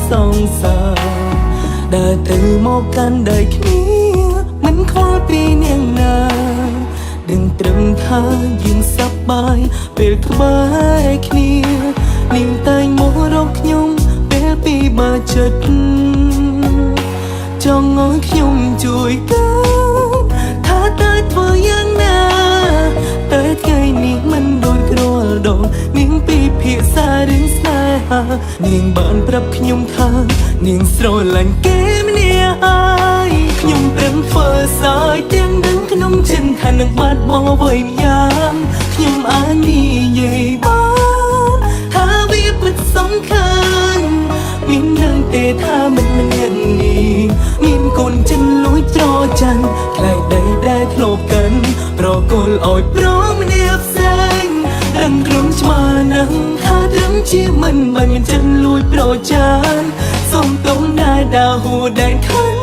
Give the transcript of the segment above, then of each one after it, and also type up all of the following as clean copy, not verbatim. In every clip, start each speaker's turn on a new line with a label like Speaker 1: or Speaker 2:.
Speaker 1: សងសាដែលទៅមកកាន់ដៃគ្នាមិនខ្វល់ពីនាងណាដឹងត្រឹមថាយើងសប្បាយពេលក្បែរគ្នានាងតែងមករកខ្ញុំពេលពីបើចិត្តចង់ឲ្យខ្ញុំជួយកើតថាតើធ្វើយ៉ាងណាតែថ្ងៃនេះមិនដូចរាល់ដងនាងពិភាក្សារឿងស្នេហានាងបានប្រាប់ខ្ញុំថានាងស្រឡាញ់គេម្នាក់ហើយខ្ញុំប្រឹងធ្វើសើចទាំងដឹងក្នុងចិត្តថានឹងបាត់បង់អ្វីម្យ៉ាងខ្ញុំអាចនិយាយបានថាវាពិតសំខាន់មានដឹងទេថាមិនមាននេះមានកូនចិនលួចត្រច័ន្ទខ្លែងដីដែលធ្លាប់កាន់ប្រគល់ឲ្យប្រម្នាក់ផ្សេងដឹងក្រុមឆ្មានឹងថាត្រឹមជាមិនបានមានចិនលួចប្រចានសុំទុំដែលដើរហួរដែនខិន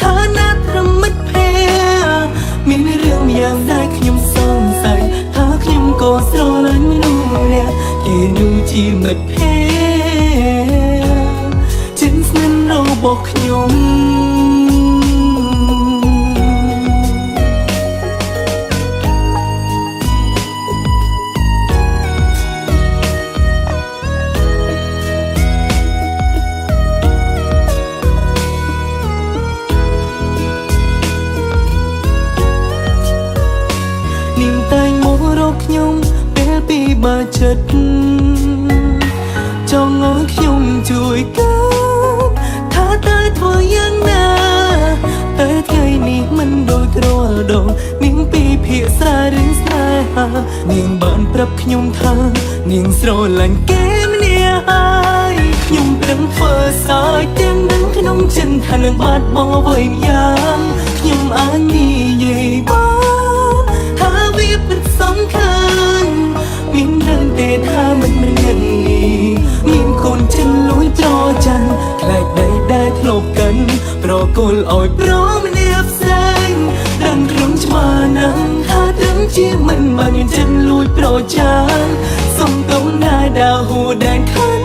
Speaker 1: ថាណាត្រឹមមិត្តភ័ក្តិមានរឿងយ៉ាងដែលខ្ញុំសង្ស័យថាខ្ញុំក៏ស្រឡាញ់មនុស្សម្នាក់គេនោះជាមិត្តភ័ក្តិចិនស្និទ្ធរបស់ខ្ញុំនាងតែងមករកខ្ញុំពេលពីបើចិត្តចង់ឲ្យខ្ញុំជួយកើតថាតើធ្វើយ៉ាងណាតែថ្ងៃនេះមិនដូចរាល់ដងនាងពិភាក្សារឿងស្នេហានាងបានប្រាប់ខ្ញុំថានាងស្រឡាញ់គេម្នាក់ហើយខ្ញុំប្រឹងធ្វើសើចទាំងដឹងក្នុងចិត្តថានឹងបាត់បង់អ្វីម្យ៉ាងខ្ញុំអាចនិយាយបានថាវាពិតសំខាន់មានដឹងទេថាមិនមាននេះមានកូនចិនលួចត្រច័ន្ទខ្លែងដីដែលធ្លាប់កាន់ប្រគល់ឲ្យប្រម្នាក់ផ្សេងដឹងក្រុមឆ្មានឹងថាត្រឹមជាមិនបានមានចិនលួចប្រចានសុំទុំដែលដើរហួរដែនខិន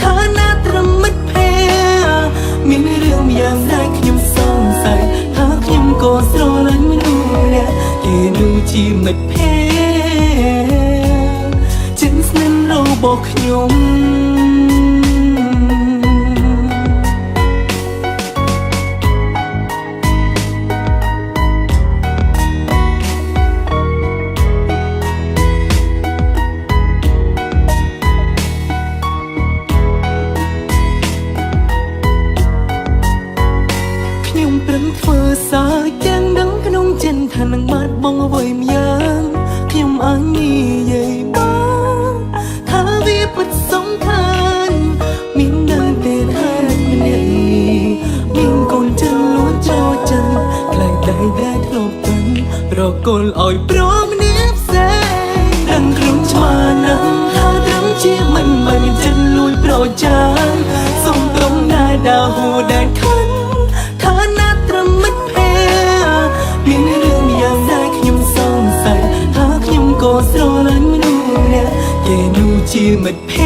Speaker 1: ថាណាត្រឹមមិត្តភ័ក្តិមានរឿងយ៉ាងដែលខ្ញុំសង្ស័យថាខ្ញុំក៏ស្រឡាញ់មនុស្សម្នាក់គេនោះជាមិត្តភ័ក្តិចិនស្និទ្ធរបស់ខ្ញុំខ្ញុំប្រឹងធ្វើសើចទាំងដឹងក្នុងចិត្តថានឹងបាត់បង់អ្វីម្យ៉ាងខ្ញុំអាចនិយាយបានថាវាពិតសំខាន់មានដឹងទេថាម្នាក់នេះមានកូនចិនលួចត្រច័ន្ទខ្លែងដីដែលធ្លាប់កាន់ប្រគល់ឲ្យប្រម្នាក់ផ្សេងដឹងខ្លួនឆ្មានឹងថាត្រឹមជាមិនបានមានចិនលួចប្រចានសុំទុំដែលដើរហួរដែនខិនថាណាត្រឹមមិត្តភ័ក្តិមានរឿងយ៉ាងដែលខ្ញុំសង្ស័យថាខ្ញុំក៏ស្រឡាញ់មនុស្សម្នាក់គេនោះជាមិត្តភ័